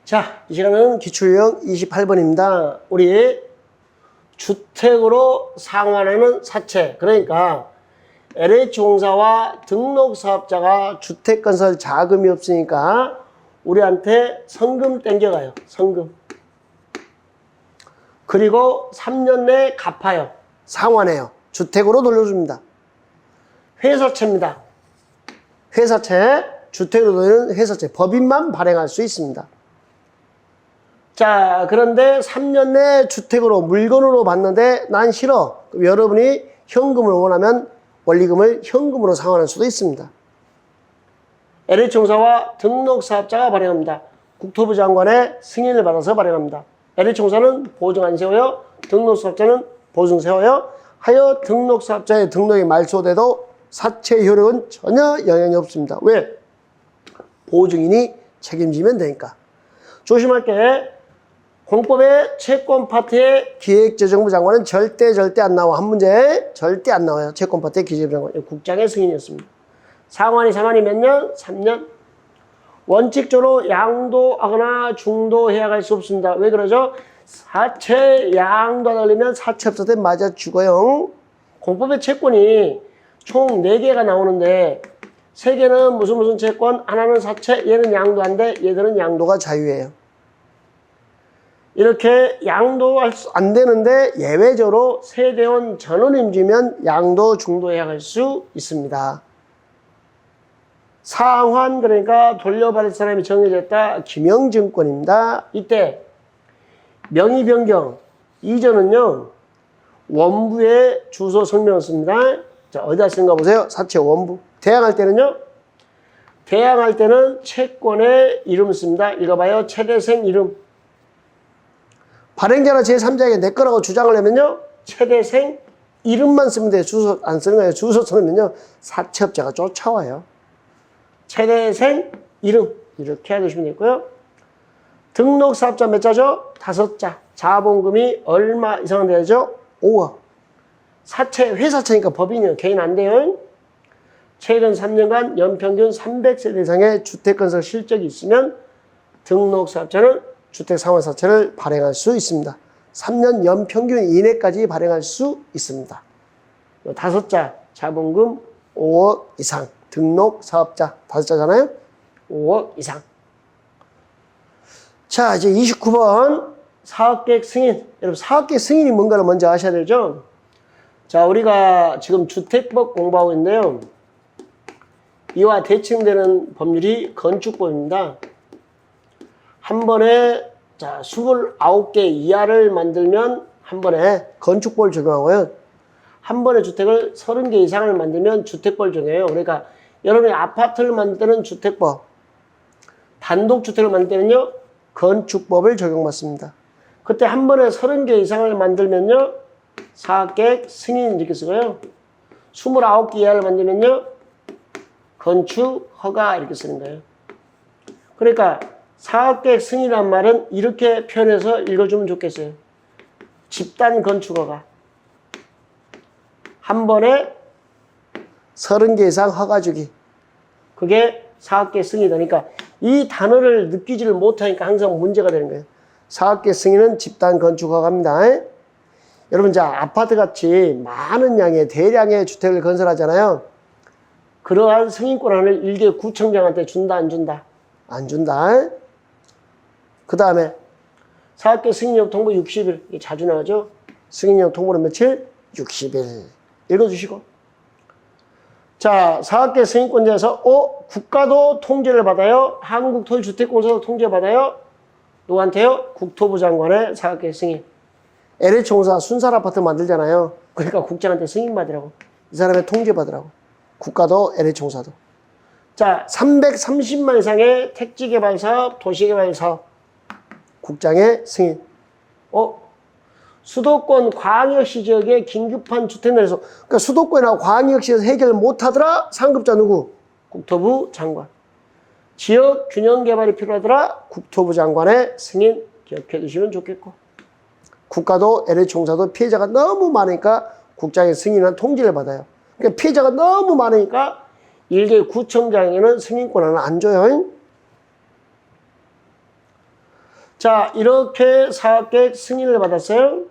자, 이 시간은 기출유형 28번입니다. 우리 주택으로 상환하는 사채, 그러니까 LH공사와 등록사업자가 주택건설 자금이 없으니까 우리한테 성금 땡겨가요. 성금. 그리고 3년 내에 갚아요. 상환해요. 주택으로 돌려줍니다. 회사채입니다. 회사채, 주택으로 돌리는 회사채. 법인만 발행할 수 있습니다. 자, 그런데 3년 내 주택으로 물건으로 받는데 난 싫어. 그럼 여러분이 현금을 원하면 원리금을 현금으로 상환할 수도 있습니다. LH공사와 등록사업자가 발행합니다. 국토부 장관의 승인을 받아서 발행합니다. LH공사는 보증 안 세워요. 등록사업자는 보증 세워요. 하여 등록사업자의 등록이 말소돼도 사채 효력은 전혀 영향이 없습니다. 왜? 보증인이 책임지면 되니까. 조심할 게 공법의 채권 파트의 기획재정부 장관은 절대 안 나와. 한 문제 절대 안 나와요. 채권 파트의 기재부 장관. 국장의 승인이었습니다. 상환이 몇 년? 3년. 원칙적으로 양도하거나 중도해야 할 수 없습니다. 왜 그러죠? 사채 양도 안 하려면 사채업소 때 맞아 죽어요. 공법의 채권이 총 4개가 나오는데 3개는 무슨 채권, 하나는 사채, 얘는 양도 안 돼, 얘들은 양도가 자유예요. 이렇게 양도 안 되는데 예외적으로 세대원 전원임주면 양도 중도해야 할 수 있습니다. 상환, 그러니까 돌려받을 사람이 정해졌다. 김영증권입니다. 이때 명의 변경 이전은요 원부의 주소 성명을 씁니다. 자, 어디다 쓰는가 보세요. 사채 원부. 대항할 때는요, 대항할 때는 채권의 이름을 씁니다. 읽어봐요. 최대생 이름. 발행자나 제3자에게 내 거라고 주장을 하면요, 최대생 이름만 쓰면 돼요. 주소 안 쓰는 거예요. 주소 쓰면요 사채업자가 쫓아와요. 최대생 이름 이렇게 해두시면 되고요. 등록사업자 몇 자죠? 5자. 자본금이 얼마 이상 돼야죠? 5억. 사채 회사채니까 법인이요. 개인 안 돼요. 최근 3년간 연평균 300세대 이상의 주택건설 실적이 있으면 등록사업자는 주택상환사채를 발행할 수 있습니다. 3년 연평균 이내까지 발행할 수 있습니다. 5자 자본금 5억 이상. 등록사업자 5자잖아요. 5억 이상. 자, 이제 29번 사업계획 승인. 여러분, 사업계획 승인이 뭔가를 먼저 아셔야 되죠. 자, 우리가 지금 주택법 공부하고 있는데요, 이와 대칭되는 법률이 건축법입니다. 한 번에 자 29개 이하를 만들면 한 번에 건축법을 적용하고요, 한 번에 주택을 30개 이상을 만들면 주택법을 적용해요. 그러니까 여러분이 아파트를 만들 때는 주택법, 단독주택을 만들 때는요 건축법을 적용받습니다. 그때 한 번에 30개 이상을 만들면요 사업계획 승인 이렇게 쓰고요, 29개 이하를 만들면요 건축 허가 이렇게 쓰는 거예요. 그러니까 사업계획 승인이란 말은 이렇게 표현해서 읽어주면 좋겠어요. 집단 건축허가. 한 번에 30개 이상 허가 주기. 그게 사업계획 승인이다. 그러니까 이 단어를 느끼지를 못하니까 항상 문제가 되는 거예요. 사업계획 승인은 집단 건축허가입니다. 여러분, 자, 아파트같이 많은 양의 대량의 주택을 건설하잖아요. 그러한 승인권을 일개 구청장한테 준다, 안 준다? 안 준다. 그 다음에 사업계획 승인령 통보 60일. 이게 자주 나오죠. 승인령 통보는 며칠? 60일. 읽어주시고. 자, 사업계획 승인권자에서 국가도 통제를 받아요. 한국토지주택공사도 통제받아요. 누구한테요? 국토부 장관의 사업계획 승인. LH공사 순살 아파트 만들잖아요. 그러니까 국장한테 승인 받으라고. 이 사람의 통제 받으라고. 국가도 LH공사도. 자, 330만 이상의 택지개발사업, 도시개발사업. 국장의 승인. 수도권 광역시 지역에 긴급한 주택 내에서, 그러니까 수도권이나 광역시에서 해결 못하더라. 상급자 누구? 국토부 장관. 지역 균형 개발이 필요하더라. 국토부 장관의 승인 기억해 두시면 좋겠고. 국가도 LH공사도 피해자가 너무 많으니까 국장의 승인한 통지를 받아요. 그러니까 피해자가 너무 많으니까 일개 구청장에는 승인권을 안 줘요. 자, 이렇게 사업계획 승인을 받았어요.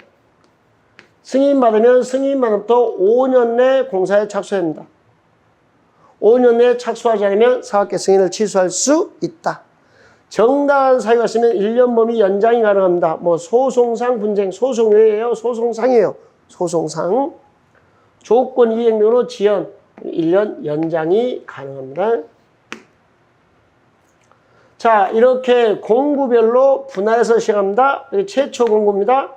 승인받으면 승인만으로부터 5년 내 공사에 착수해야 합니다. 5년 내에 착수하지 않으면 사업계획 승인을 취소할 수 있다. 정당한 사유가 있으면 1년 범위 연장이 가능합니다. 뭐 소송상 분쟁, 소송이에요, 소송상이에요. 소송상. 조건 이행 등으로 지연 1년 연장이 가능합니다. 자, 이렇게 공구별로 분할해서 시행합니다. 최초 공구입니다.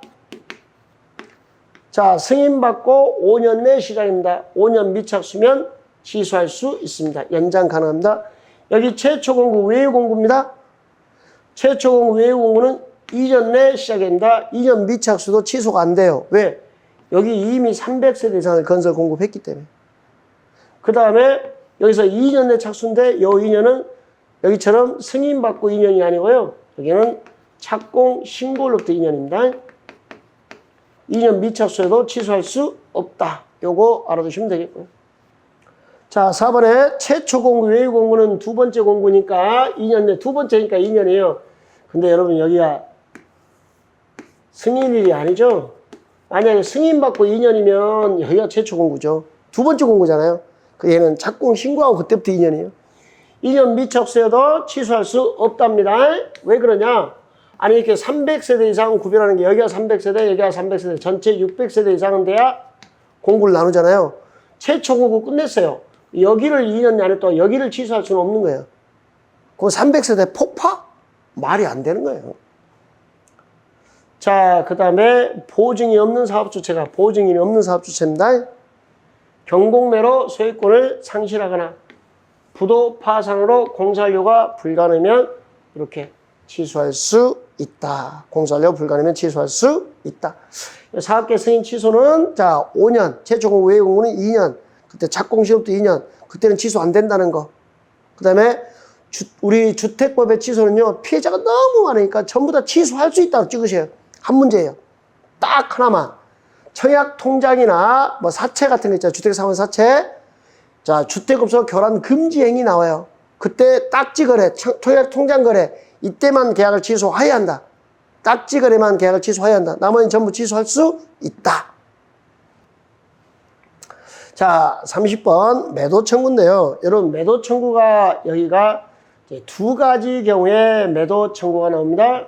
자, 승인받고 5년 내 시작입니다. 5년 미착수면 취소할 수 있습니다. 연장 가능합니다. 여기 최초 공구 외유 공구입니다. 최초 공구 외유 공구는 2년 내 시작입니다. 2년 미착수도 취소가 안 돼요. 왜? 여기 이미 300세대 이상을 건설 공급했기 때문에. 그 다음에 여기서 2년 내 착수인데 이 2년은 여기처럼 승인받고 2년이 아니고요. 여기는 착공 신고로부터 2년입니다. 2년 미착수에도 취소할 수 없다. 요거 알아두시면 되겠고요. 자, 4번에 최초 공구, 외유 공구는 두 번째 공구니까 2년 내, 두 번째니까 2년이에요. 근데 여러분 여기가 승인일이 아니죠? 만약에 승인받고 2년이면 여기가 최초 공구죠. 두 번째 공구잖아요. 그 얘는 착공 신고하고 그때부터 2년이에요. 2년 미착수에도 취소할 수 없답니다. 왜 그러냐? 아니 이렇게 300세대 이상 구별하는 게 여기가 300세대, 여기가 300세대, 전체 600세대 이상은 돼야 공구를 나누잖아요. 최초 공구 끝냈어요. 여기를 2년 안에 또 여기를 취소할 수는 없는 거예요. 그럼 300세대 폭파? 말이 안 되는 거예요. 자, 그 다음에 보증이 없는 사업주체가 보증인이 없는 사업주체입니다. 경공매로 소유권을 상실하거나 부도 파산으로 공사완료가 불가능하면 이렇게 취소할 수 있다. 공사완료 불가능하면 취소할 수 있다. 사업계 승인 취소는 자 5년, 최초 공구 외유 공구는 2년, 그때 착공 시험부터 2년, 그때는 취소 안 된다는 거. 그 다음에 우리 주택법의 취소는요 피해자가 너무 많으니까 전부 다 취소할 수 있다고 찍으세요. 한 문제예요. 딱 하나만. 청약 통장이나 뭐 사채 같은 거 있잖아요. 주택사원 사채. 자, 주택업소 교란 금지 행위 나와요. 그때 딱지 거래, 청약 통장 거래 이때만 계약을 취소해야 한다. 딱지 거래만 계약을 취소해야 한다. 나머지는 전부 취소할 수 있다. 자, 30번 매도 청구인데요. 여러분 매도 청구가 여기가 두 가지 경우에 매도 청구가 나옵니다.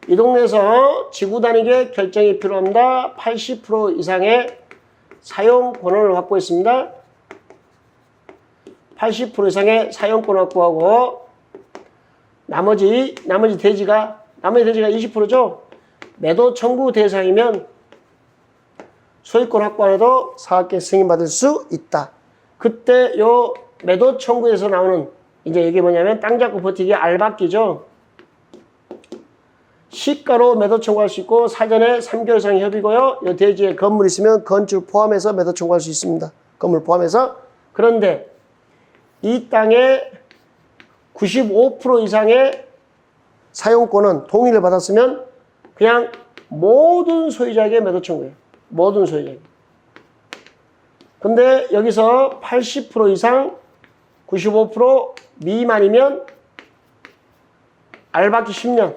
이 동네에서 지구 단위의 결정이 필요합니다. 80% 이상의 사용 권한을 확보했습니다. 80% 이상의 사용권 확보하고 나머지 대지가 20%죠. 매도 청구 대상이면 소유권 확보 안 해도 사업계획 승인받을 수 있다. 그때 요 매도 청구에서 나오는 이제 이게 뭐냐면 땅 잡고 버티기 알박기죠. 시가로 매도 청구할 수 있고 사전에 3개월 이상 협의고요. 이 대지에 건물 있으면 건축 포함해서 매도 청구할 수 있습니다. 건물 포함해서. 그런데 이 땅의 95% 이상의 사용권은 동의를 받았으면 그냥 모든 소유자에게 매도 청구해요. 모든 소유자에게. 근데 여기서 80% 이상 95% 미만이면 알박기 10년.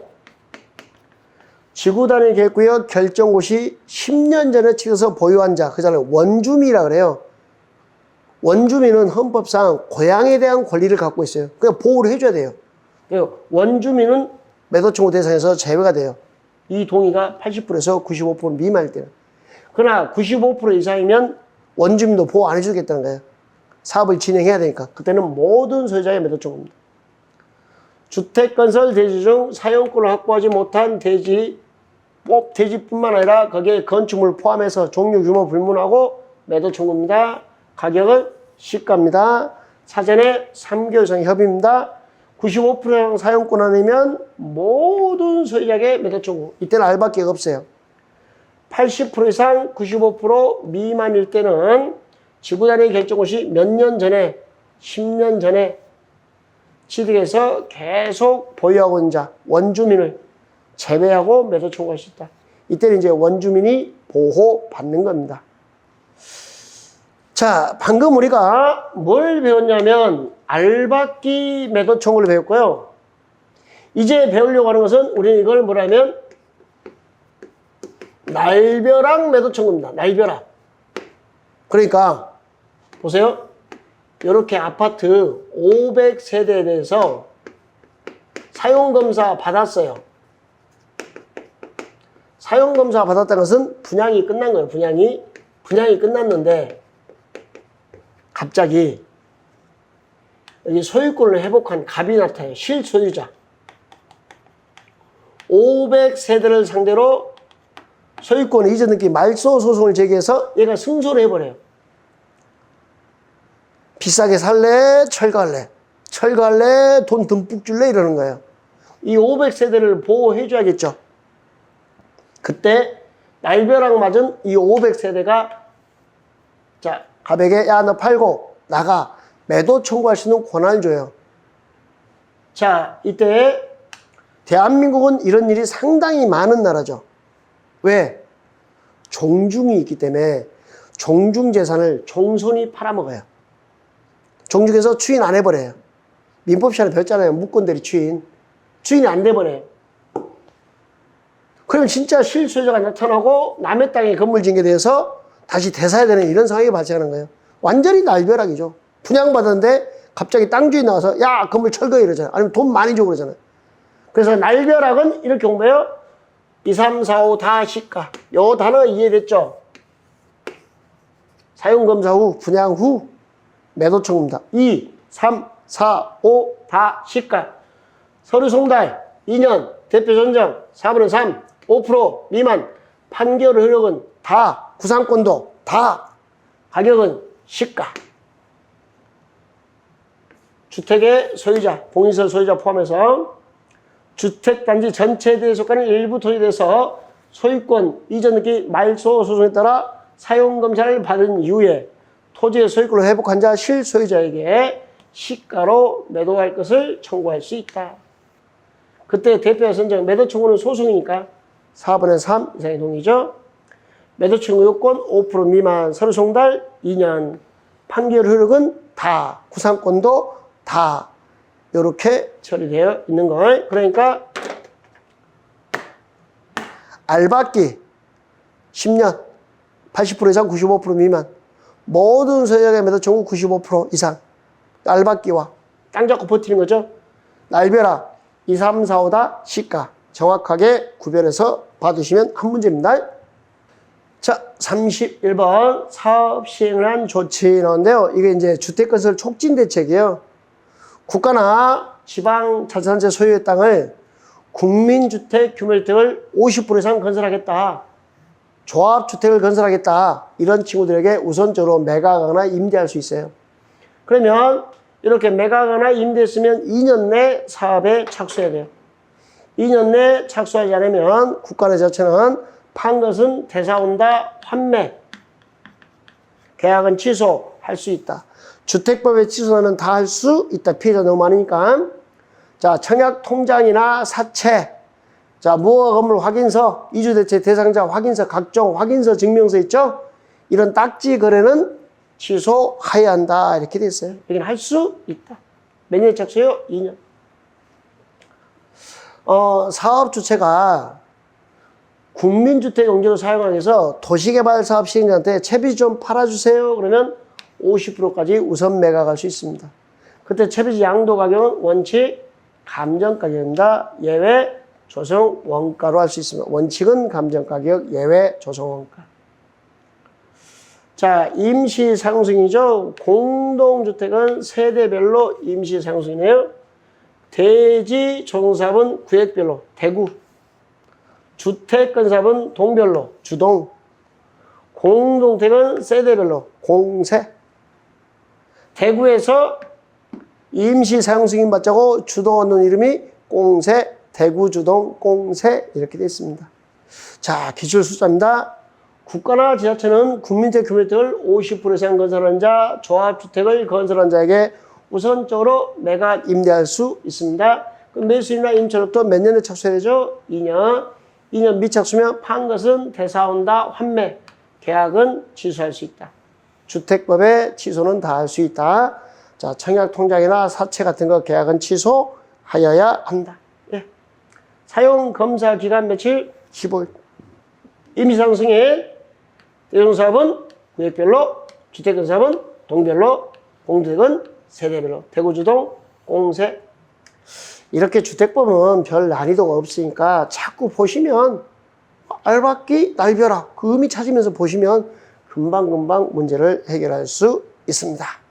지구단위 계획구역 결정고 시 10년 전에 찍어서 보유한 자, 그잖아요. 원주민이라 그래요. 원주민은 헌법상 고향에 대한 권리를 갖고 있어요. 그냥 보호를 해줘야 돼요. 원주민은 매도 청구 대상에서 제외가 돼요. 이 동의가 80%에서 95% 미만일 때는. 그러나 95% 이상이면 원주민도 보호 안 해주겠다는 거예요. 사업을 진행해야 되니까. 그때는 모든 소유자의 매도 청구입니다. 주택건설 대지 중 사용권을 확보하지 못한 대지뿐만 아니라 거기에 건축물 포함해서 종류 규모 불문하고 매도 청구입니다. 가격은 시가입니다. 사전에 3개월 이상 협의입니다. 95% 이상 사용권 아니면 모든 소유자에게 매도 청구. 이때는 알박기가 없어요. 80% 이상 95% 미만일 때는 지구단위 결정고 시 몇 년 전에 10년 전에 취득해서 계속 보유하고 있는 자, 원주민을 제외하고 매도 청구할 수 있다. 이때는 이제 원주민이 보호받는 겁니다. 자, 방금 우리가 뭘 배웠냐면 알박기 매도 청구를 배웠고요. 이제 배우려고 하는 것은 우리는 이걸 뭐라면 날벼락 매도 청구입니다. 날벼락. 그러니까 보세요. 이렇게 아파트 500세대에 대해서 사용검사 받았어요. 사용검사 받았다는 것은 분양이 끝난 거예요. 분양이 끝났는데 갑자기 여기 소유권을 회복한 갑이 나타나요. 실소유자. 500세대를 상대로 소유권 이전 등기 말소 소송을 제기해서 얘가 승소를 해버려요. 비싸게 살래? 철거할래? 철거할래? 돈 듬뿍 줄래? 이러는 거예요. 이 500세대를 보호해줘야겠죠. 그때 날벼락 맞은 이 500세대가 자 갑에게 야 너 팔고 나가 매도 청구할 수 있는 권한을 줘요. 자 이때 대한민국은 이런 일이 상당히 많은 나라죠. 왜? 종중이 있기 때문에 종중 재산을 종손이 팔아먹어요. 종중에서 추인 안 해버려요. 민법 시간에 배웠잖아요. 무권대리 추인. 추인이 안 돼버려요. 그럼 진짜 실소유자가 나타나고 남의 땅에 건물 짓게 돼서 다시 되사야 되는 이런 상황이 발생하는 거예요. 완전히 날벼락이죠. 분양받았는데 갑자기 땅 주인 나와서 야 건물 철거해 이러잖아요. 아니면 돈 많이 줘 그러잖아요. 그래서 날벼락은 이렇게 공부해요. 2, 3, 4, 5 다 시가. 요 단어 이해됐죠? 사용검사 후, 분양 후 매도 청구입니다. 2, 3, 4, 5 다 시가. 서류 송달 2년, 대표 전정 4분의 3, 5% 미만, 판결 효력은 다, 구상권도 다, 가격은 시가. 주택의 소유자, 공인시설 소유자 포함해서 주택단지 전체에 대해 속하는 일부 토지에 대해서 소유권 이전 등기 말소 소송에 따라 사용검사를 받은 이후에 토지의 소유권을 회복한 자 실소유자에게 시가로 매도할 것을 청구할 수 있다. 그때 대표 선정 매도 청구는 소송이니까 4분의 3 이상의 동의죠. 매도 청구 요건 5% 미만, 서류 송달 2년, 판결 효력은 다, 구상권도 다 이렇게 처리되어 있는 걸. 그러니까 알받기 10년 80% 이상 95% 미만 모든 소유자의 매도 청구 95% 이상 알받기와 땅 잡고 버티는 거죠. 날벼락 2, 3, 4, 5다 시가 정확하게 구별해서 봐두시면 한 문제입니다. 자, 31번 사업 시행을 한 조치 나오는데요. 이게 이제 주택건설 촉진 대책이에요. 국가나 지방자치단체 소유의 땅을 국민주택 규모주택을 50% 이상 건설하겠다. 조합주택을 건설하겠다. 이런 친구들에게 우선적으로 매각하거나 임대할 수 있어요. 그러면 이렇게 매각하거나 임대했으면 2년 내 사업에 착수해야 돼요. 2년 내 착수하지 않으면 국가나 자체는 판 것은 대사온다 환매, 계약은 취소할 수 있다. 주택법에 취소하면 다 할 수 있다. 피해자 너무 많으니까. 자, 청약 통장이나 사채, 자, 무허가 건물 확인서, 이주대체 대상자 확인서, 각종 확인서 증명서 있죠? 이런 딱지 거래는 취소해야 한다. 이렇게 돼 있어요. 여기는 할 수 있다. 몇 년에 착수해요? 2년. 사업 주체가 국민주택 용지로 사용하기 위해서 도시개발사업 시행자한테 채비 좀 팔아주세요. 그러면 50%까지 우선 매각할 수 있습니다. 그때 채비지 양도 가격은 원칙 감정가격입니다. 예외 조성 원가로 할 수 있습니다. 원칙은 감정가격, 예외 조성 원가. 자, 임시 사용승이죠. 공동주택은 세대별로 임시 사용승이네요. 대지 조성사업은 구역별로 대구. 주택건사업은 동별로 주동. 공동택은 세대별로 공세. 대구에서 임시 사용 승인 받자고 주동한 놈 이름이 공세, 대구 주동 공세 이렇게 되어 있습니다. 자, 기출 숫자입니다. 국가나 지자체는 국민주택 규모주택을 50% 이상 건설한 자, 조합주택을 건설한 자에게 우선적으로 매각 임대할 수 있습니다. 그럼 매수인이나 임차로부터 몇 년에 착수해야 되죠? 2년. 2년 미착수면 판 것은 대사온다 환매, 계약은 취소할 수 있다. 주택법에 취소는 다 할 수 있다. 자, 청약 통장이나 사채 같은 거 계약은 취소하여야 한다. 예. 사용 검사 기간 며칠? 15일. 임시상승의 대종사업은 구역별로, 주택건사업은 동별로, 공주택은 세대별로, 대구주동, 공세. 이렇게 주택법은 별 난이도가 없으니까 자꾸 보시면 알박기, 날벼락 그 의미 찾으면서 보시면 금방금방 문제를 해결할 수 있습니다.